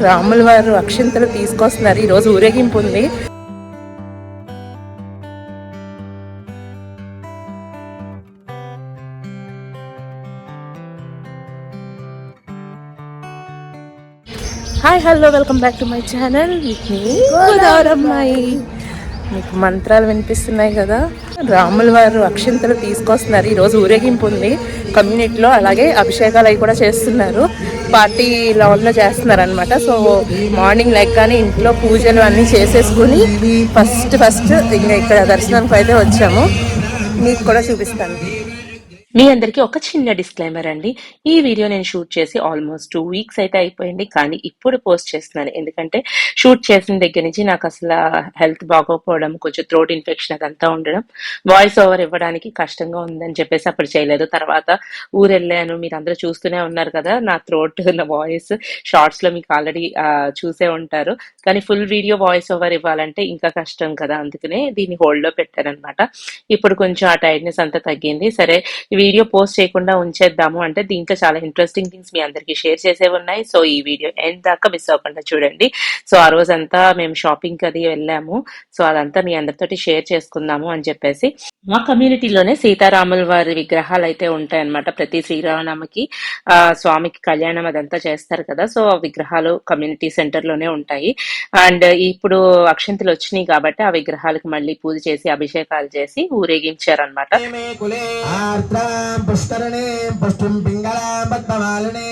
రాముల వారు అక్షంతలు తీసుకొస్తున్నారు. ఈరోజు ఊరేగింపు ఉంది. Hi hello welcome back to my channel with me గోదావరమ్మాయి. మీకు మంత్రాలు వినిపిస్తున్నాయి కదా. రాముల వారు అక్షంతలు తీసుకొస్తున్నారు. ఈరోజు ఊరేగింపు ఉంది కమ్యూనిటీలో. అలాగే అభిషేకాలు అవి కూడా చేస్తున్నారు. పార్టీ లెవెల్లో చేస్తున్నారు అనమాట. సో మార్నింగ్ లెగ్గానే ఇంట్లో పూజలు అన్నీ చేసేసుకుని ఫస్ట్ ఇంకా ఇక్కడ దర్శనానికి అయితే వచ్చాము. మీకు కూడా చూపిస్తాను. మీ అందరికీ ఒక చిన్న డిస్క్లైమర్ అండి. ఈ వీడియో నేను షూట్ చేసి ఆల్మోస్ట్ 2 వీక్స్ అయితే అయిపోయింది. కానీ ఇప్పుడు పోస్ట్ చేస్తున్నాను. ఎందుకంటే షూట్ చేసిన దగ్గర నుంచి నాకు అసలు హెల్త్ బాగోకపోవడం, కొంచెం థ్రోట్ ఇన్ఫెక్షన్ అదంతా ఉండడం, వాయిస్ ఓవర్ ఇవ్వడానికి కష్టంగా ఉందని చెప్పేసి అప్పుడు చేయలేదు. తర్వాత ఊరు వెళ్ళాను. మీరు అందరూ చూస్తూనే ఉన్నారు కదా నా థ్రోట్, నా వాయిస్ షార్ట్స్ లో మీకు ఆల్రెడీ చూసే ఉంటారు. కానీ ఫుల్ వీడియో వాయిస్ ఓవర్ ఇవ్వాలంటే ఇంకా కష్టం కదా. అందుకనే దీన్ని హోల్డ్ లో పెట్టారనమాట. ఇప్పుడు కొంచెం ఆ టైర్డ్నెస్ అంతా తగ్గింది. సరే వీడియో పోస్ట్ చేయకుండా ఉంచేద్దాము అంటే దీంట్లో చాలా ఇంట్రెస్టింగ్ థింగ్స్ మీ అందరికి షేర్ చేసేవి ఉన్నాయి. సో ఈ వీడియో ఎండ్ దాకా మిస్ అవ్వకుండా చూడండి. సో ఆ రోజంతా మేము షాపింగ్ అది వెళ్ళాము. సో అదంతా మీ అందరితోటి షేర్ చేసుకుందాము అని చెప్పేసి. మా కమ్యూనిటీలోనే సీతారాముల వారి విగ్రహాలు అయితే ఉంటాయన్నమాట. ప్రతి శ్రీరామనవమికి స్వామికి కళ్యాణం అదంతా చేస్తారు కదా. సో ఆ విగ్రహాలు కమ్యూనిటీ సెంటర్ లోనే ఉంటాయి. అండ్ ఇప్పుడు అక్షంతలు వచ్చినాయి కాబట్టి ఆ విగ్రహాలకు మళ్ళీ పూజ చేసి అభిషేకాలు చేసి ఊరేగించారనమాట. పుష్కరణే పుష్టిం పింగళాం పద్మమాలినే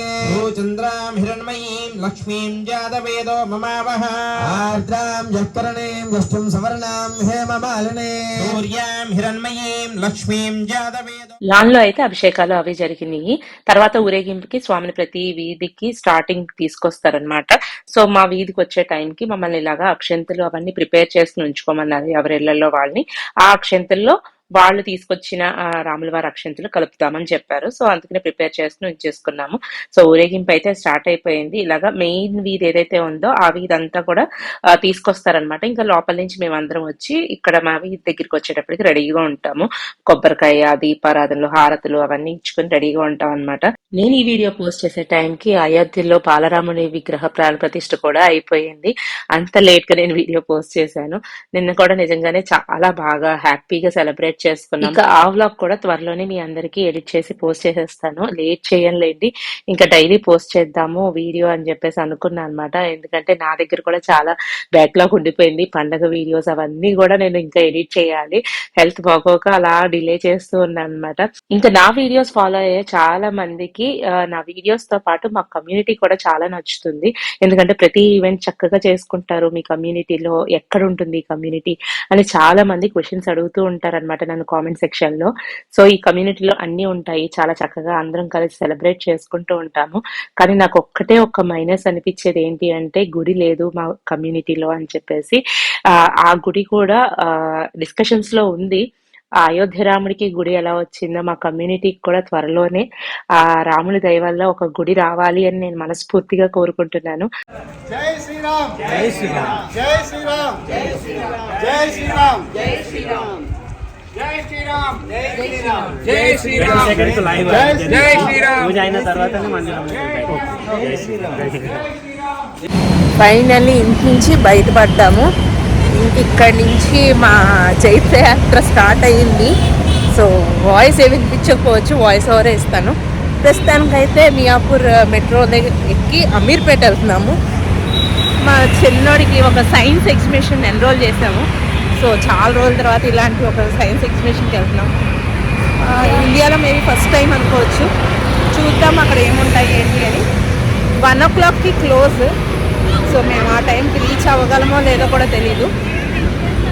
చంద్రాం హిరణ్మయీం లక్ష్మీం జాతవేదో మమావహ ఆర్ద్రాం జక్కరణీం యష్టిం సవర్ణాం హేమమాలినే సూర్యాం హిరణ్మయీం లక్ష్మీం జాతవేదో. లాన్ లో అయితే అభిషేకాలు అవి జరిగినాయి. తర్వాత ఊరేగింపుకి స్వామిని ప్రతి వీధికి స్టార్టింగ్ తీసుకొస్తారనమాట. సో మా వీధికి వచ్చే టైంకి మమ్మల్ని ఇలాగా అక్షంతలు అవన్నీ ప్రిపేర్ చేసి ఉంచుకోమన్నారు. ఎవరిళ్లలో వాళ్ళని ఆ అక్షంతల్లో వాళ్ళు తీసుకొచ్చిన రాముల వారి అక్షంతలు కలుపుతామని చెప్పారు. సో అందుకనే ప్రిపేర్ చేసుకుని ఉంచేసుకున్నాము. సో ఊరేగింపు అయితే స్టార్ట్ అయిపోయింది. ఇలాగా మెయిన్ వీధి ఏదైతే ఉందో ఆ వీధి అంతా కూడా తీసుకొస్తారనమాట. ఇంకా లోపల నుంచి మేమందరం వచ్చి ఇక్కడ మా వీధి దగ్గరికి వచ్చేటప్పటికి రెడీగా ఉంటాము. కొబ్బరికాయ, దీపారాధనలు, హారతులు అవన్నీ ఇచ్చుకుని రెడీగా ఉంటాం అనమాట. నేను ఈ వీడియో పోస్ట్ చేసే టైంకి అయోధ్యలో బాలరాముని విగ్రహ ప్రాణ ప్రతిష్ఠ కూడా అయిపోయింది. అంత లేట్ గా నేను వీడియో పోస్ట్ చేశాను. నిన్న కూడా నిజంగానే చాలా బాగా హ్యాపీగా సెలబ్రేట్ చేసుకున్నాం. ఇంకా ఆ వ్లాగ్ కూడా త్వరలోనే మీ అందరికి ఎడిట్ చేసి పోస్ట్ చేసేస్తాను. లేట్ చేయలేండి, ఇంకా డైలీ పోస్ట్ చేద్దాము వీడియో అని చెప్పేసి అనుకున్నాను అనమాట. ఎందుకంటే నా దగ్గర కూడా చాలా బ్యాక్లాగ్ ఉండిపోయింది. పండగ వీడియోస్ అవన్నీ కూడా నేను ఇంకా ఎడిట్ చేయాలి. హెల్త్ బాగోక అలా డిలే చేస్తూ ఉన్నాను అనమాట. ఇంకా నా వీడియోస్ ఫాలో అయ్యే చాలా మందికి నా వీడియోస్ తో పాటు మా కమ్యూనిటీ కూడా చాలా నచ్చుతుంది. ఎందుకంటే ప్రతి ఈవెంట్ చక్కగా చేసుకుంటారు. మీ కమ్యూనిటీలో ఎక్కడ ఉంటుంది ఈ కమ్యూనిటీ అని చాలా మంది క్వశ్చన్స్ అడుగుతూ ఉంటారు అనమాట నన్ను కామెంట్ సెక్షన్ లో. సో ఈ కమ్యూనిటీలో అన్ని ఉంటాయి. చాలా చక్కగా అందరం కలిసి సెలబ్రేట్ చేసుకుంటూ ఉంటాము. కానీ నాకు ఒక్కటే ఒక్క మైనస్ అనిపించేది ఏంటి అంటే గుడి లేదు మా కమ్యూనిటీలో అని చెప్పేసి. ఆ గుడి కూడా డిస్కషన్స్ లో ఉంది. ఆ అయోధ్య రాముడికి గుడి ఎలా వచ్చిందో మా కమ్యూనిటీకి కూడా త్వరలోనే ఆ రాముని దయ వల్ల ఒక గుడి రావాలి అని నేను మనస్ఫూర్తిగా కోరుకుంటున్నాను. జై శ్రీరామ్, జై శ్రీరామ్, జై శ్రీరామ్, జై శ్రీరామ్, జై శ్రీరామ్, జై శ్రీరామ్, జై శ్రీరామ్, జై శ్రీరామ్, జై శ్రీరామ్, జై శ్రీరామ్. పూజ అయిన తర్వాతనే మందిరం. జై శ్రీరామ్. ఫైనల్లీ ఇంటి నుంచి బయటపడ్డాము. ఇక్కడి నుంచి మా చైత్రయాత్ర స్టార్ట్ అయ్యింది. సో వాయిస్ ఏమి వినిపించకపోవచ్చు, వాయిస్ ఓవరే ఇస్తాను. ప్రస్తుతానికైతే మియాపూర్ మెట్రో దగ్గర ఎక్కి అమీర్పేట వెళ్తున్నాము. మా చిన్నోడికి ఒక సైన్స్ ఎగ్జిబిషన్ ఎన్రోల్ చేసాము. సో చాలా రోజుల తర్వాత ఇలాంటి ఒక సైన్స్ ఎగ్జిబిషన్కి వెళ్తున్నాం. ఇండియాలో మేబీ ఫస్ట్ టైం అనుకోవచ్చు. చూద్దాం అక్కడ ఏముంటాయి ఏంటి అని. 1 o'clockకి క్లోజ్. సో మేము ఆ టైంకి రీచ్ అవ్వగలమో లేదో కూడా తెలీదు.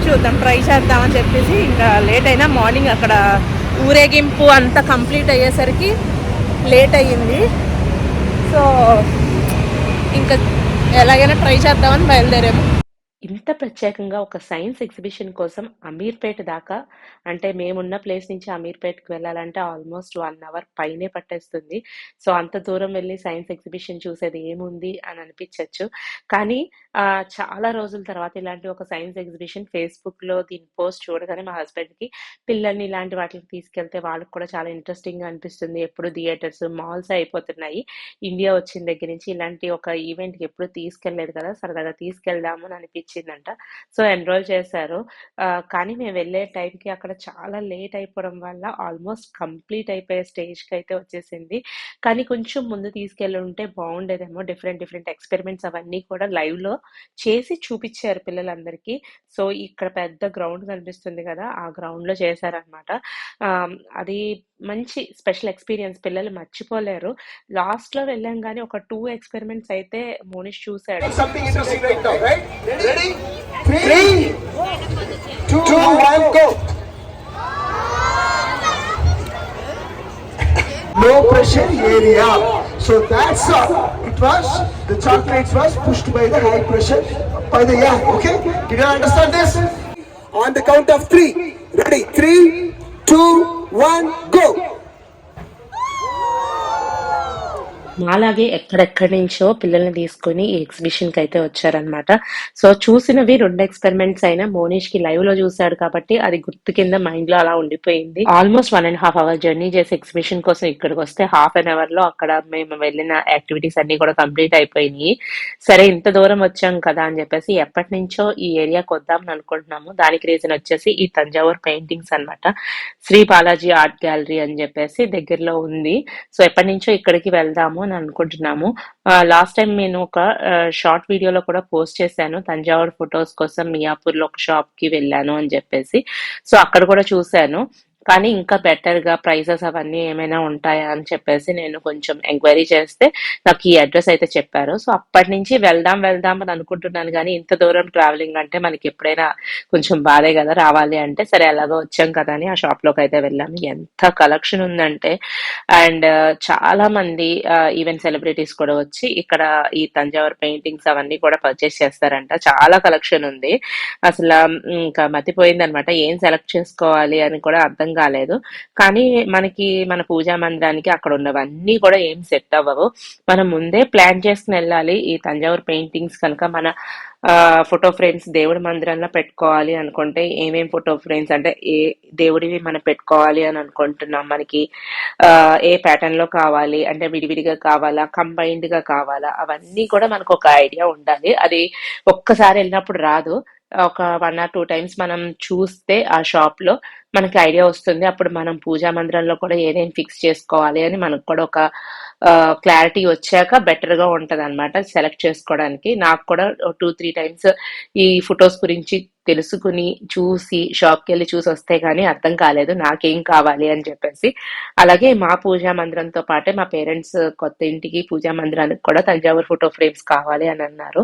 చూద్దాం, ట్రై చేద్దామని చెప్పేసి. ఇంకా లేట్ అయినా మార్నింగ్ అక్కడ ఊరేగింపు అంతా కంప్లీట్ అయ్యేసరికి లేట్ అయ్యింది. సో ఇంకా ఎలాగైనా ట్రై చేద్దామని బయలుదేరాము. ఇంత ప్రత్యేకంగా ఒక సైన్స్ ఎగ్జిబిషన్ కోసం అమీర్పేట దాకా, అంటే మేమున్న ప్లేస్ నుంచి అమీర్పేట్‌కి వెళ్ళాలంటే ఆల్మోస్ట్ 1 అవర్ పైనే పట్టేస్తుంది. సో, అంత దూరం వెళ్లి సైన్స్ ఎగ్జిబిషన్ చూసేది ఏముంది అని అనిపించొచ్చు. కానీ చాలా రోజుల తర్వాత ఇలాంటి ఒక సైన్స్ ఎగ్జిబిషన్ ఫేస్‌బుక్‌లో దీని పోస్ట్ చూడగానే మా హస్బెండ్‌కి పిల్లల్ని ఇలాంటి వాటికి తీసుకెళ్తే వాళ్ళకి కూడా చాలా ఇంట్రెస్టింగ్‌గా అనిపిస్తుంది. ఎప్పుడు థియేటర్స్, మాల్సే అయిపోతున్నాయి. ఇండియా వచ్చిన దగ్గర నుంచి ఇలాంటి ఒక ఈవెంట్‌కి ఎప్పుడు తీసుకెళ్ళలేదు కదా! సరదాగా తీసుకెళ్దాము అని అనిపించిందంట. సో, ఎన్రోల్ చేశారు. కానీ మేము వెళ్ళే టైంకి అక్కడ చాలా లేట్ అయిపోవడం వల్ల ఆల్మోస్ట్ కంప్లీట్ అయిపోయే స్టేజ్‌కైతే వచ్చేసింది. కానీ కొంచెం ముందు తీసుకెళ్ళుంటే బావుండేదేమో. డిఫరెంట్ డిఫరెంట్ ఎక్స్‌పెరిమెంట్స్ అవన్నీ కూడా లైవ్‌లో చేసి చూపిచ్చారు పిల్లలందరికీ. సో, ఇక్కడ పెద్ద గ్రౌండ్ కనిపిస్తుంది కదా! ఆ గ్రౌండ్‌లో చేశారనమాట. అది మంచి స్పెషల్ ఎక్స్‌పీరియన్స్, పిల్లలు మర్చిపోలేరు. లాస్ట్‌లో వెళ్ళాం గానీ ఒక 2 ఎక్స్‌పెరిమెంట్స్ అయితే మోనిష్ చూసాడు. Something interesting right now, right? Ready? 3, 2, 1, go. No pressure area. So that's it was the chocolates was pushed by the high pressure by the air. Okay? Did you understand this? On the count of 3. Ready? 3, 2, 1, go. మాలాగే ఎక్కడెక్కడి నుంచో పిల్లల్ని తీసుకొని ఈ ఎగ్జిబిషన్‌కి అయితే వచ్చారనమాట. So, చూసినవి 2 experiments అయినా మోనీష్‌కి లైవ్‌లో చూసాడు కాబట్టి అది గుర్తు కింద మైండ్‌లో అలా ఉండిపోయింది. ఆల్మోస్ట్ 1 ½ అవర్ జర్నీ చేసి ఎగ్జిబిషన్ కోసం ఇక్కడికొస్తే హాఫ్ అన్ అవర్‌లో అక్కడ మేము వెళ్ళిన యాక్టివిటీస్ అన్నీ కూడా కంప్లీట్ అయిపోయినియి. సరే ఇంత దూరం వచ్చాం కదా అని చెప్పేసి ఎప్పటినుంచో ఈ ఏరియాకి వద్దామని అనుకుంటున్నాము. దానికి రీజన్ వచ్చేసి ఈ తంజావూరు పెయింటింగ్స్ అనమాట. శ్రీ బాలాజీ ఆర్ట్ గ్యాలరీ అని చెప్పేసి దగ్గరలో ఉంది. సో, ఎప్పటినుంచో ఇక్కడికి వెళ్దాము అని అనుకుంటున్నాము. లాస్ట్ టైం నేను ఒక షార్ట్ వీడియోలో కూడా పోస్ట్ చేశాను. తంజావూరు ఫొటోస్ కోసం మియాపూర్‌లో ఒక షాప్‌కి వెళ్ళాను అని చెప్పేసి. సో, అక్కడ కూడా చూశాను. కానీ ఇంకా బెటర్‌గా ప్రైజెస్ అవన్నీ ఏమైనా ఉంటాయా అని చెప్పేసి నేను కొంచెం ఎంక్వైరీ చేస్తే నాకు ఈ అడ్రెస్ అయితే చెప్పారు. సో, అప్పటినుంచి వెళ్దాం వెళ్దాం అని అనుకుంటున్నాను గానీ ఇంత దూరం ట్రావెలింగ్ అంటే మనకి ఎప్పుడైనా కొంచెం బాధే కదా! రావాలి అంటే. సరే ఎలాగో వచ్చాం కదా అని ఆ షాప్‌లోకైతే వెళ్ళాము. ఎంత కలెక్షన్ ఉందంటే అండ్ చాలా మంది ఈవెన్ సెలబ్రిటీస్ కూడా వచ్చి ఇక్కడ ఈ తంజావూరు పెయింటింగ్స్ అవన్నీ కూడా పర్చేస్ చేస్తారంట. చాలా కలెక్షన్ ఉంది. అసల ఇంకా మతిపోయిందనమాట. ఏం సెలెక్ట్ చేసుకోవాలి అని కూడా అర్థం కాలేదు. కానీ మనకి మన పూజా మందిరానికి అక్కడ ఉన్నవన్నీ కూడా ఏం సెట్ అవ్వవు. మనం ముందే ప్లాన్ చేసుకుని వెళ్ళాలి. ఈ తంజావూరు పెయింటింగ్స్ కనుక మన ఫోటో ఫ్రేమ్స్ దేవుడి మందిరంలో పెట్టుకోవాలి అనుకుంటే ఏమేం ఫోటో ఫ్రేమ్స్ అంటే ఏ దేవుడివి మనం పెట్టుకోవాలి అని అనుకుంటున్నాం, మనకి ఏ ప్యాటర్న్ లో కావాలి అంటే విడివిడిగా కావాలా, కంబైన్డ్ గా కావాలా, అవన్నీ కూడా మనకు ఒక ఐడియా ఉండాలి. అది ఒక్కసారి వెళ్ళినప్పుడు రాదు. ఒక 1 or 2 టైమ్స్ మనం చూస్తే ఆ షాప్ లో మనకి ఐడియా వస్తుంది. అప్పుడు మనం పూజా మందిరంలో కూడా ఏదేం ఫిక్స్ చేసుకోవాలి అని మనకు కూడా ఒక క్లారిటీ వచ్చాక బెటర్ గా ఉంటది అనమాట సెలెక్ట్ చేసుకోవడానికి. నాకు కూడా 2-3 టైమ్స్ ఈ ఫొటోస్ గురించి తెలుసుకుని చూసి షాప్కి వెళ్ళి చూసి వస్తే గానీ అర్థం కాలేదు నాకేం కావాలి అని చెప్పేసి. అలాగే మా పూజా మందిరంతో పాటే మా పేరెంట్స్ కొత్త ఇంటికి పూజా మందిరానికి కూడా తంజావూరు ఫోటో ఫ్రేమ్స్ కావాలి అని అన్నారు.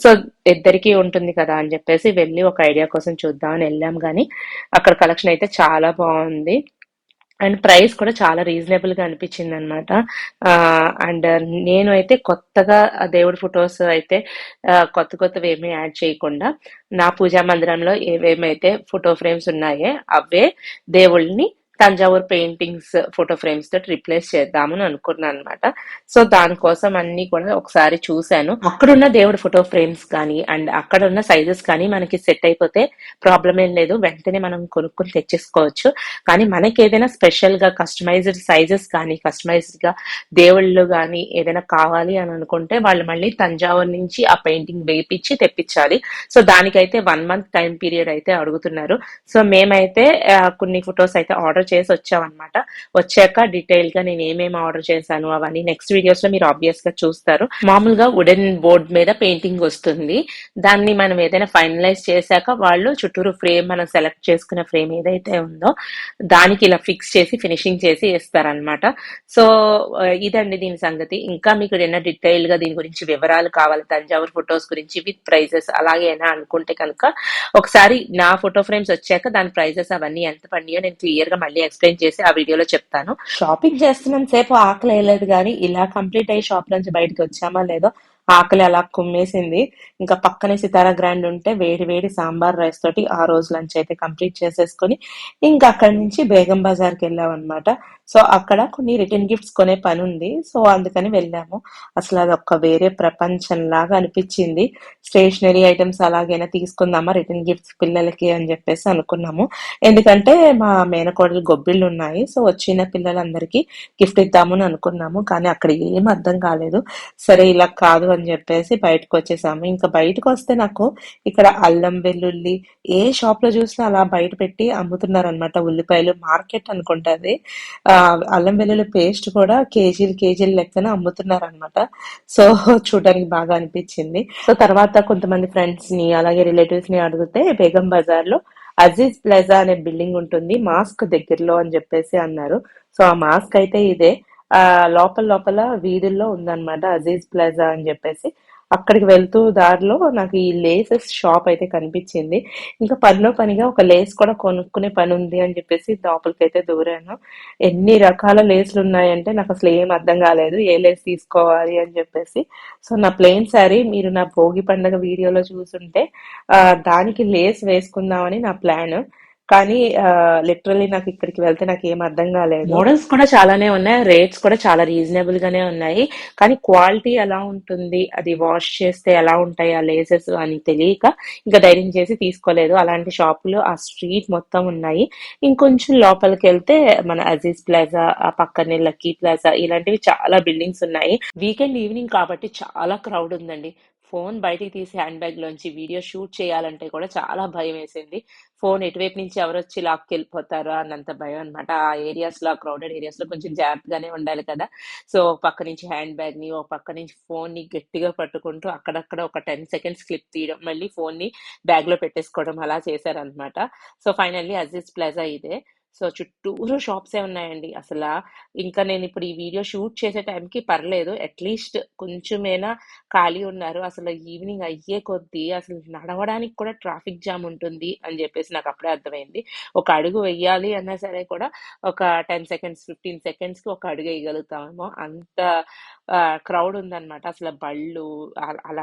సో, ఇద్దరికీ ఉంటుంది కదా అని చెప్పేసి వెళ్ళి ఒక ఐడియా కోసం చూద్దామని వెళ్ళాం గానీ అక్కడ కలెక్షన్ అయితే చాలా బాగుంది. అండ్ ప్రైస్ కూడా చాలా రీజనబుల్ గా అనిపించింది అనమాట. అండ్ నేను అయితే కొత్తగా ఆ దేవుడి ఫొటోస్ అయితే కొత్త కొత్తవి ఏమీ యాడ్ చేయకుండా నా పూజా మందిరంలో ఏవేమైతే ఫోటో ఫ్రేమ్స్ ఉన్నాయో అవే దేవుళ్ళని తంజావూరు పెయింటింగ్స్ ఫోటో ఫ్రేమ్స్ తోటి రిప్లేస్ చేద్దామని అనుకున్నాను అనమాట. సో, దానికోసం అన్ని కూడా ఒకసారి చూశాను. అక్కడున్న దేవుడి ఫోటో ఫ్రేమ్స్ కానీ అండ్ అక్కడ ఉన్న సైజెస్ కానీ మనకి సెట్ అయిపోతే ప్రాబ్లం ఏం లేదు, వెంటనే మనం కొనుక్కొని తెచ్చేసుకోవచ్చు. కానీ మనకి ఏదైనా స్పెషల్ గా కస్టమైజ్డ్ సైజెస్ కానీ కస్టమైజ్డ్ గా దేవుళ్ళు కానీ ఏదైనా కావాలి అని అనుకుంటే వాళ్ళు మళ్ళీ తంజావూరు నుంచి ఆ పెయింటింగ్ వేయించి తెప్పించాలి. సో, దానికైతే 1 month టైం పీరియడ్ అయితే అడుగుతున్నారు. సో, మేమైతే కొన్ని ఫొటోస్ అయితే ఆర్డర్ చేసి వచ్చామన్నమాట. వచ్చాక డీటెయిల్ గా నేను ఏమేమి ఆర్డర్ చేశాను అవన్నీ నెక్స్ట్ వీడియోస్ లో మీరు ఆబ్వియస్ గా చూస్తారు. మామూలుగా వుడెన్ బోర్డ్ మీద పెయింటింగ్ వస్తుంది. దాన్ని మనం ఏదైనా ఫైనలైజ్ చేశాక వాళ్ళు చుట్టూరు ఫ్రేమ్ మనం సెలెక్ట్ చేసుకున్న ఫ్రేమ్ ఏదైతే ఉందో దానికి ఇలా ఫిక్స్ చేసి ఫినిషింగ్ చేసి ఇస్తారనమాట. సో, ఇదండి దీని సంగతి. ఇంకా మీకు ఏదైనా డీటెయిల్ గా దీని గురించి వివరాలు కావాలి, తంజావూరు ఫొటోస్ గురించి విత్ ప్రైజెస్ అలాగే అయినా అనుకుంటే కనుక ఒకసారి నా ఫోటో ఫ్రేమ్స్ వచ్చాక దాని ప్రైజెస్ అవన్నీ ఎంత పడినాయో నేను క్లియర్ గా మళ్ళీ ఎక్స్ప్లెయిన్ చేసి ఆ వీడియోలో చెప్తాను. షాపింగ్ చేస్తున్నంత సేపు ఆకలి వేయలేదు కానీ ఇలా కంప్లీట్ అయ్యి షాప్ నుంచి బయటకు వచ్చామా లేదో ఆకలి అలా కుమ్మేసింది. ఇంకా పక్కనే సితారా గ్రాండ్ ఉంటే వేడి వేడి సాంబార్ రైస్ తోటి ఆ రోజు లంచ్ అయితే కంప్లీట్ చేసేసుకొని ఇంకా అక్కడి నుంచి బేగం బజార్కి వెళ్ళామన్నమాట. సో అక్కడ కొన్ని రిటర్న్ గిఫ్ట్స్ కొనే పని ఉంది. సో అందుకని వెళ్ళాము. అసలు అది ఒక్క వేరే ప్రపంచం లాగా అనిపించింది. స్టేషనరీ ఐటమ్స్ అలాగైనా తీసుకుందామా రిటర్న్ గిఫ్ట్స్ పిల్లలకి అని చెప్పేసి అనుకున్నాము. ఎందుకంటే మా మేనకోడలు గొబ్బిళ్ళు ఉన్నాయి. సో వచ్చిన పిల్లలందరికీ గిఫ్ట్ ఇద్దామని అనుకున్నాము. కానీ అక్కడ ఏం అర్థం కాలేదు. సరే ఇలా కాదు అని చెప్పేసి బయటకు వచ్చేసాము. ఇంకా బయటకు వస్తే నాకు ఇక్కడ అల్లం వెల్లుల్లి ఏ షాప్ లో చూసినా అలా బయట పెట్టి అమ్ముతున్నారు అనమాట. ఉల్లిపాయలు మార్కెట్ అనుకుంటది. ఆ అల్లం వెల్లుల్లి పేస్ట్ కూడా కేజీలు కేజీలు లెక్కన అమ్ముతున్నారు అనమాట. సో చూడడానికి బాగా అనిపించింది. సో తర్వాత కొంతమంది ఫ్రెండ్స్ ని అలాగే రిలేటివ్స్ ని అడిగితే బేగం బజార్ లో అజీజ్ ప్లాజా అనే బిల్డింగ్ ఉంటుంది మాస్క్ దగ్గరలో అని చెప్పేసి అన్నారు. సో ఆ మాస్క్ అయితే ఇదే. ఆ లోపల లోపల వీధుల్లో ఉందన్నమాట అజీజ్ ప్లాజా అని చెప్పేసి. అక్కడికి వెళ్తూ దారిలో నాకు ఈ లేసెస్ షాప్ అయితే కనిపించింది. ఇంకా పనిలో పనిగా ఒక లేస్ కూడా కొనుక్కునే పని ఉంది అని చెప్పేసి లోపలికైతే దూరాను. ఎన్ని రకాల లేస్లు ఉన్నాయంటే నాకు అసలు ఏం అర్థం కాలేదు ఏ లేస్ తీసుకోవాలి అని చెప్పేసి. సో నా ప్లెయిన్ శారీ మీరు నా భోగి పండగ వీడియోలో చూసుంటే దానికి లేస్ వేసుకుందామని నా ప్లాన్. కానీ లిటరల్లీ నాకు ఇక్కడికి వెళ్తే నాకు ఏం అర్థం కాలేదు. మోడల్స్ కూడా చాలానే ఉన్నాయి, రేట్స్ కూడా చాలా రీజనబుల్ గానే ఉన్నాయి. కానీ క్వాలిటీ ఎలా ఉంటుంది, అది వాష్ చేస్తే ఎలా ఉంటాయి ఆ లేసెస్ అని తెలియక ఇంకా ధైర్యం చేసి తీసుకోలేదు. అలాంటి షాపులు ఆ స్ట్రీట్ మొత్తం ఉన్నాయి. ఇంకొంచెం లోపలికి వెళ్తే మన అజీజ్ ప్లాజా, ఆ పక్కనే లక్కీ ప్లాజా ఇలాంటివి చాలా బిల్డింగ్స్ ఉన్నాయి. వీకెండ్ ఈవినింగ్ కాబట్టి చాలా క్రౌడ్ ఉందండి. ఫోన్ బయటికి తీసి హ్యాండ్ బ్యాగ్ లోంచి వీడియో షూట్ చేయాలంటే కూడా చాలా భయం వేసింది. ఫోన్ ఎటువైపు నుంచి ఎవరొచ్చి లాక్కెళ్ళిపోతారో అన్నంత భయం అనమాట. ఆ ఏరియాస్ లో, ఆ క్రౌడెడ్ ఏరియాస్ లో కొంచెం జాగ్రత్తగానే ఉండాలి కదా. సో పక్క నుంచి హ్యాండ్ బ్యాగ్ ని, ఓ పక్క నుంచి ఫోన్ ని గట్టిగా పట్టుకుంటూ అక్కడక్కడ ఒక 10 seconds క్లిప్ తీయడం, మళ్ళీ ఫోన్ ని బ్యాగ్ లో పెట్టేసుకోవడం అలా చేశారనమాట. సో ఫైనల్లీ అజీజ్ ప్లాజా ఇదే. సో చుట్టూరు షాప్సే ఉన్నాయండి. అసలు ఇంకా నేను ఇప్పుడు ఈ వీడియో షూట్ చేసే టైంకి పర్లేదు, అట్లీస్ట్ కొంచెమైనా ఖాళీ ఉన్నారు. అసలు ఈవినింగ్ అయ్యే కొద్దీ అసలు నడవడానికి కూడా ట్రాఫిక్ జామ్ ఉంటుంది అని చెప్పేసి నాకు అప్పుడే అర్థమైంది. ఒక అడుగు వెయ్యాలి అన్నా సరే కూడా ఒక 10 seconds 15 seconds కి ఒక అడుగు వేయగలుగుతామేమో అంత క్రౌడ్ ఉందన్నమాట. అసలు బళ్ళు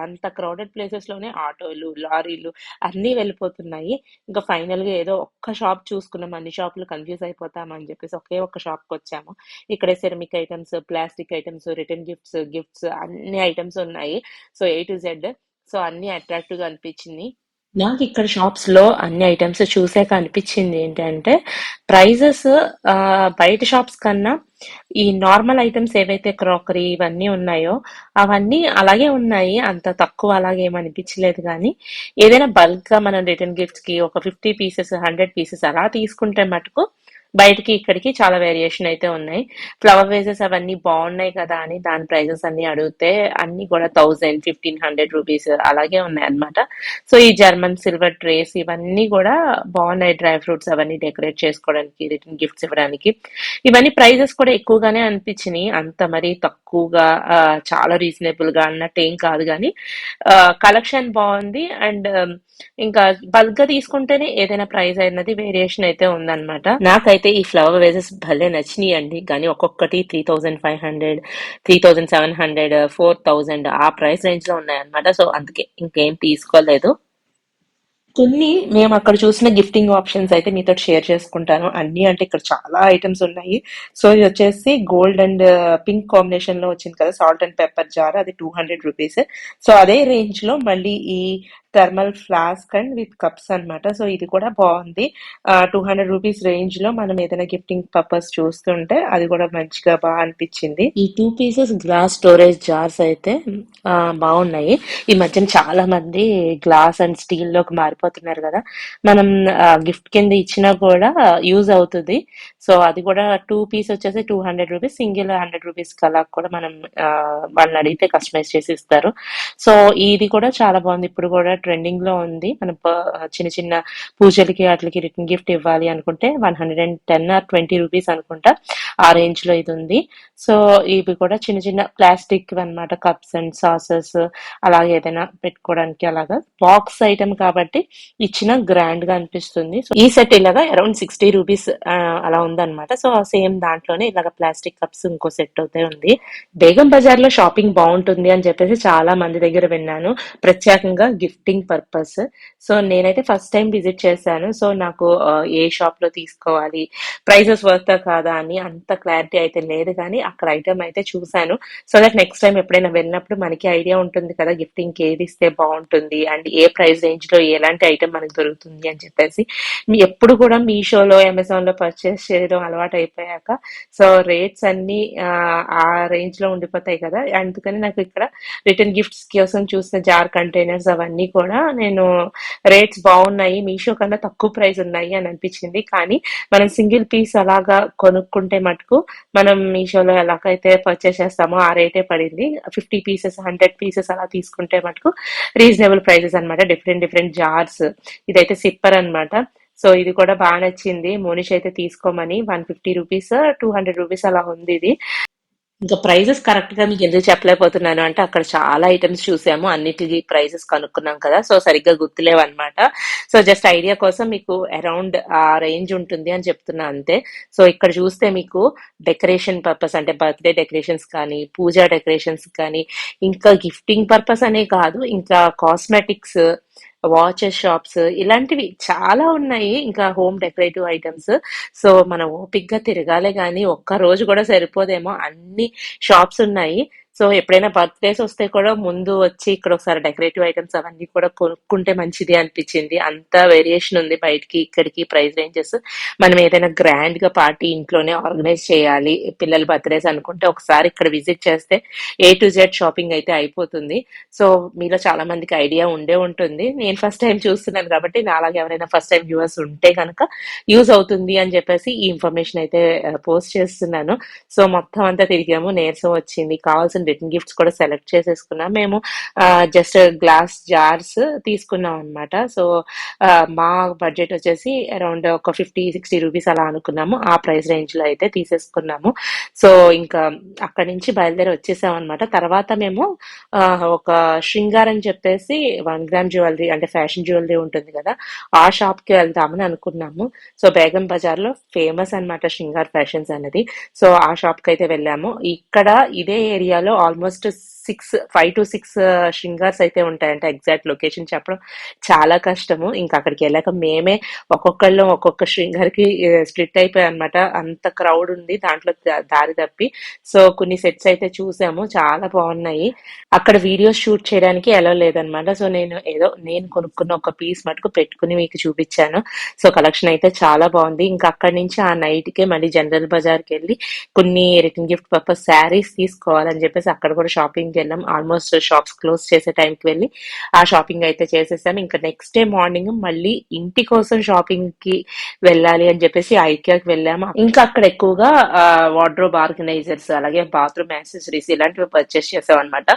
అంత క్రౌడెడ్ ప్లేసెస్ లోనే ఆటోలు, లారీలు అన్నీ వెళ్ళిపోతున్నాయి. ఇంకా ఫైనల్ గా ఏదో ఒక్క షాప్ చూసుకున్నాం, అన్ని షాపులు కన్ఫ్యూజ్ అయిపోతామని చెప్పేసి ఒకే ఒక్క షాప్ కి వచ్చాము. ఇక్కడే ceramic items, plastic items, return gifts అన్ని ఐటమ్స్ ఉన్నాయి. So A to Z. So అన్ని అట్రాక్టివ్ గా అనిపించింది. నాకు ఇక్కడ షాప్స్ లో అన్ని ఐటమ్స్ చూసాక అనిపించింది ఏంటంటే ప్రైజెస్ బయట షాప్స్ కన్నా ఈ నార్మల్ ఐటమ్స్ ఏవైతే క్రాకరీ ఇవన్నీ ఉన్నాయో అవన్నీ అలాగే ఉన్నాయి. అంత తక్కువ అలాగే ఏం అనిపించలేదు. కానీ ఏదైనా బల్క్ గా మనం రిటర్న్ గిఫ్ట్స్ కి ఒక 50 పీసెస్ 100 పీసెస్ అలా తీసుకుంటే మటుకు బయటికి ఇక్కడికి చాలా వేరియేషన్ అయితే ఉన్నాయి. ఫ్లవర్ వేసెస్ అవన్నీ బాగున్నాయి కదా అని దాని ప్రైజెస్ అన్ని అడిగితే అన్ని కూడా 1000 1500 రూపీస్ అలాగే ఉన్నాయి అన్నమాట. సో ఈ జర్మన్ సిల్వర్ ట్రేస్ ఇవన్నీ కూడా బాగున్నాయి. డ్రై ఫ్రూట్స్ అవన్నీ డెకరేట్ చేసుకోవడానికి, రిటర్న్ గిఫ్ట్స్ ఇవ్వడానికి ఇవన్నీ ప్రైజెస్ కూడా ఎక్కువగానే అనిపించినాయి. అంత మరి తక్కువగా చాలా రీజనబుల్ గా అన్నట్టు ఏం కాదు. కానీ కలెక్షన్ బాగుంది. అండ్ ఇంకా బల్క్ గా తీసుకుంటేనే ఏదైనా ప్రైస్ అయినది వేరియేషన్ అయితే ఉందన్నమాట. నాకైతే ఈ ఫ్లవర్ వేసెస్ భలే నచ్చినాయి అండి. కానీ ఒక్కొక్కటి 3500 3700 4000 ఆ ప్రైస్ రేంజ్ లో ఉన్నాయన్నమాట. సో అందుకే ఇంకేం తీసుకోలేదు. కొన్ని మేము అక్కడ చూసిన గిఫ్టింగ్ ఆప్షన్స్ అయితే మీతో షేర్ చేసుకుంటాను. అన్ని అంటే ఇక్కడ చాలా ఐటమ్స్ ఉన్నాయి. సో ఇది వచ్చేసి గోల్డ్ అండ్ పింక్ కాంబినేషన్ లో వచ్చింది కదా సాల్ట్ అండ్ పెప్పర్ జార్, అది 200 రూపీస్. సో అదే రేంజ్ లో మళ్ళీ ఈ thermal flask and with cups అన్నమాట. సో ఇది కూడా బాగుంది. 200 రూపీస్ రేంజ్ లో మనం ఏదైనా గిఫ్టింగ్ పర్పస్ చూస్తుంటే అది కూడా మంచిగా బాగా అనిపించింది. ఈ 2 pieces గ్లాస్ స్టోరేజ్ జార్స్ అయితే బాగున్నాయి. ఈ మధ్యన చాలా మంది గ్లాస్ అండ్ స్టీల్ లోకి మారిపోతున్నారు కదా. మనం గిఫ్ట్ కింద ఇచ్చినా కూడా యూజ్ అవుతుంది. సో అది కూడా 2 పీస్ వచ్చేసి 200 రూపీస్, సింగిల్ 100 రూపీస్ అలా కూడా మనం వాళ్ళని అడిగితే కస్టమైజ్ చేసి ఇస్తారు. సో ఇది కూడా చాలా బాగుంది. ఇప్పుడు కూడా ట్రెండింగ్ లో ఉంది. మనం చిన్న చిన్న పూజలకి వాటికి రిటర్న్ గిఫ్ట్ ఇవ్వాలి అనుకుంటే 110 or 20 రూపీస్ అనుకుంటా ఆ రేంజ్ లో ఇది ఉంది. సో ఇవి కూడా చిన్న చిన్న ప్లాస్టిక్ అన్నమాట, కప్స్ అండ్ సాసెస్ అలాగే ఏదైనా పెట్టుకోవడానికి అలాగా బాక్స్ ఐటమ్ కాబట్టి ఇచ్చిన గ్రాండ్ గా అనిపిస్తుంది. సో ఈ సెట్ ఇలాగా అరౌండ్ 60 రూపీస్ అలా ఉందన్నమాట. సో సేమ్ దాంట్లోనే ఇలాగ ప్లాస్టిక్ కప్స్ ఇంకో సెట్ అయితే ఉంది. బేగం బజార్ లో షాపింగ్ బాగుంటుంది అని చెప్పేసి చాలా మంది దగ్గర విన్నాను, ప్రత్యేకంగా గిఫ్టింగ్ పర్పస్. సో నేనైతే ఫస్ట్ టైం విజిట్ చేశాను. సో నాకు ఏ షాప్ లో తీసుకోవాలి, ప్రైజెస్ వర్తా కాదా అని అంత క్లారిటీ అయితే లేదు, కానీ అక్కడ ఐటమ్ అయితే చూశాను. సో దట్ నెక్స్ట్ టైం ఎప్పుడైనా వెళ్ళినప్పుడు మనకి ఐడియా ఉంటుంది కదా గిఫ్టింగ్ కి ఏది ఇస్తే బాగుంటుంది అండ్ ఏ ప్రైస్ రేంజ్ లో ఎలాంటి ఐటమ్ మనకు దొరుకుతుంది అని చెప్పేసి. ఎప్పుడు కూడా మీషోలో అమెజాన్ లో పర్చేస్ చేయడం అలవాటు అయిపోయాక సో రేట్స్ అన్ని ఆ రేంజ్ లో ఉండిపోతాయి కదా, అందుకని నాకు ఇక్కడ రిటర్న్ గిఫ్ట్స్ కోసం చూసిన జార్ కంటైనర్స్ అవన్నీ కూడా నేను రేట్స్ బాగున్నాయి, మీషో కన్నా తక్కువ ప్రైస్ ఉన్నాయి అని అనిపించింది. కానీ మనం సింగిల్ పీస్ అలాగా కొనుక్కుంటే మటుకు మనం మీషోలో ఎలాగైతే పర్చేస్ చేస్తామో ఆ రేటే పడింది. 50 పీసెస్ 100 పీసెస్ అలా తీసుకుంటే మటుకు రీజనబుల్ ప్రైజెస్ అన్నమాట. డిఫరెంట్ డిఫరెంట్ జార్స్, ఇదైతే సిప్పర్ అన్నమాట. సో ఇది కూడా బాగా నచ్చింది, మోనిష్ అయితే తీసుకోమని. 150 రూపీస్ 200 రూపీస్ అలా ఉంది ఇది. ఇంకా ప్రైజెస్ కరెక్ట్ గా మీకు ఎందుకు చెప్పలేకపోతున్నాను అంటే అక్కడ చాలా ఐటమ్స్ చూసాము, అన్నిటికీ ప్రైజెస్ కనుక్కున్నాం కదా, సో సరిగ్గా గుర్తులేవు అనమాట. సో జస్ట్ ఐడియా కోసం మీకు అరౌండ్ ఆ రేంజ్ ఉంటుంది అని చెప్తున్నా అంతే. సో ఇక్కడ చూస్తే మీకు డెకరేషన్ పర్పస్ అంటే బర్త్డే డెకరేషన్స్ కానీ, పూజా డెకరేషన్స్ కానీ, ఇంకా గిఫ్టింగ్ పర్పస్ అనే కాదు, ఇంకా కాస్మెటిక్స్, వాచెస్ షాప్స్ ఇలాంటివి చాలా ఉన్నాయి, ఇంకా హోమ్ డెకరేటివ్ ఐటమ్స్. సో మనం ఓపిక్ గా తిరగాలే గానీ ఒక్క రోజు కూడా సరిపోదేమో, అన్ని షాప్స్ ఉన్నాయి. సో ఎప్పుడైనా బర్త్డేస్ వస్తే కూడా ముందు వచ్చి ఇక్కడ ఒకసారి డెకరేటివ్ ఐటమ్స్ అవన్నీ కూడా కొనుక్కుంటే మంచిది అనిపించింది. అంత వేరియేషన్ ఉంది బయటికి ఇక్కడికి ప్రైస్ రేంజెస్. మనం ఏదైనా గ్రాండ్ గా పార్టీ ఇంట్లోనే ఆర్గనైజ్ చేయాలి, పిల్లల బర్త్డేస్ అనుకుంటే ఒకసారి ఇక్కడ విజిట్ చేస్తే A to Z షాపింగ్ అయితే అయిపోతుంది. సో మీలో చాలా మందికి ఐడియా ఉండే ఉంటుంది, నేను ఫస్ట్ టైం చూస్తున్నాను కాబట్టి నాలాగే ఎవరైనా ఫస్ట్ టైం వ్యూవర్స్ ఉంటే కనుక యూజ్ అవుతుంది అని చెప్పేసి ఈ ఇన్ఫర్మేషన్ అయితే పోస్ట్ చేస్తున్నాను. సో మొత్తం అంతా తిరిగాము, నీరసం వచ్చింది, కావాల్సిన రిటర్న్ గిఫ్ట్స్ కూడా సెలెక్ట్ చేసేసుకున్నాం. మేము జస్ట్ గ్లాస్ జార్స్ తీసుకున్నాం అనమాట. సో మా బడ్జెట్ వచ్చేసి అరౌండ్ ఒక 50-60 రూపీస్ అలా అనుకున్నాము, ఆ ప్రైస్ రేంజ్ లో అయితే తీసేసుకున్నాము. సో ఇంకా అక్కడి నుంచి బయలుదేరి వచ్చేసాం అనమాట. తర్వాత మేము ఆ, ఒక శృంగార్ అని చెప్పేసి 1 గ్రామ్ జ్యువెలరీ అంటే ఫ్యాషన్ జ్యువెలరీ ఉంటుంది కదా, ఆ షాప్ కి వెళ్దామని అనుకున్నాము. సో బేగం బజార్ లో ఫేమస్ అన్నమాట శృంగార్ ఫ్యాషన్స్ అనేది. సో ఆ షాప్ కి అయితే వెళ్ళాము. ఇక్కడ ఇదే ఏరియాలో ఆల్మోస్ట్ 5 to 6 శృంగార్స్ అయితే ఉంటాయంట, ఎగ్జాక్ట్ లొకేషన్ చెప్పడం చాలా కష్టము. ఇంకా అక్కడికి వెళ్ళాక మేమే ఒక్కొక్కళ్ళు ఒక్కొక్క శృంగార్ కి స్ప్లిట్ అయిపోయాయి అనమాట, అంత క్రౌడ్ ఉంది దాంట్లో దారి తప్పి. సో కొన్ని సెట్స్ అయితే చూసాము, చాలా బాగున్నాయి. అక్కడ వీడియోస్ షూట్ చేయడానికి ఎలా లేదనమాట. సో నేను కొనుక్కున్న ఒక పీస్ మటుకు పెట్టుకుని మీకు చూపించాను. సో కలెక్షన్ అయితే చాలా బాగుంది. ఇంకా అక్కడి నుంచి ఆ నైట్ కే మళ్ళీ జనరల్ బజార్ కి వెళ్ళి కొన్ని రిటర్న్ గిఫ్ట్ పర్పస్ శారీస్ తీసుకోవాలని చెప్పేసి అక్కడ కూడా షాపింగ్ కి వెళ్ళాం. ఆల్మోస్ట్ షాప్స్ క్లోజ్ చేసే టైంకి వెళ్ళి ఆ షాపింగ్ అయితే చేసేసాం. ఇంకా నెక్స్ట్ డే మార్నింగ్ మళ్ళీ ఇంటి కోసం షాపింగ్ కి వెళ్ళాలి అని చెప్పేసి ఐకియాకి వెళ్ళాము. ఇంకా అక్కడ ఎక్కువగా వార్డ్రోబ్ ఆర్గనైజర్స్ అలాగే బాత్రూమ్ యాక్సెసరీస్ ఇలాంటివి పర్చేస్ చేసాం అనమాట.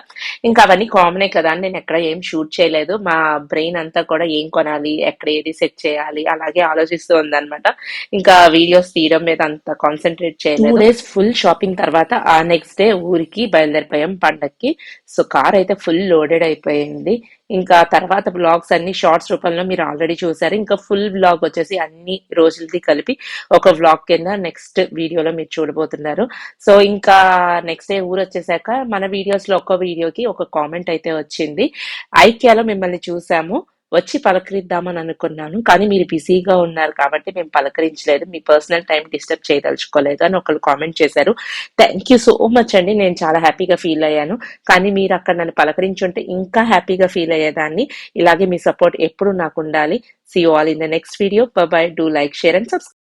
ఇంకా అవన్నీ కామనే కదా అని నేను ఎక్కడ ఏం షూట్ చేయలేదు, మా బ్రెయిన్ అంతా కూడా ఏం కొనాలి, ఎక్కడ ఏది సెట్ చేయాలి అలాగే ఆలోచిస్తూ ఉందన్నమాట. ఇంకా వీడియోస్ తీయడం మీద అంత కాన్సన్ట్రేట్ చేయలేదు. 2 days ఫుల్ షాపింగ్ తర్వాత ఆ నెక్స్ట్ డే ఊరికి బయలుదేరిపోయాం పండక్కి. సో కార్ అయితే ఫుల్ లోడెడ్ అయిపోయింది. ఇంకా తర్వాత బ్లాగ్స్ అన్ని షార్ట్స్ రూపంలో మీరు ఆల్రెడీ చూసారు. ఇంకా ఫుల్ బ్లాగ్ వచ్చేసి అన్ని రోజులది కలిపి ఒక బ్లాగ్ కింద నెక్స్ట్ వీడియోలో మీరు చూడబోతున్నారు. సో ఇంకా నెక్స్ట్ డే ఊరు వచ్చేసాక మన వీడియోస్ లో ఒక్కో వీడియోకి ఒక కామెంట్ అయితే వచ్చింది. ఐక్యాలో మిమ్మల్ని చూసాము, వచ్చి పలకరిద్దామని అనుకున్నాను, కానీ మీరు బిజీగా ఉన్నారు కాబట్టి మేము పలకరించలేదు, మీ పర్సనల్ టైం డిస్టర్బ్ చేయదలుచుకోలేదు అని ఒకళ్ళు కామెంట్ చేశారు. థ్యాంక్ యూ సో మచ్ అండి, నేను చాలా హ్యాపీగా ఫీల్ అయ్యాను. కానీ మీరు అక్కడ నన్ను పలకరించుంటే ఇంకా హ్యాపీగా ఫీల్ అయ్యేదాన్ని. ఇలాగే మీ సపోర్ట్ ఎప్పుడు నాకు ఉండాలి. See you all in the next video. Bye bye. Do like, share and subscribe.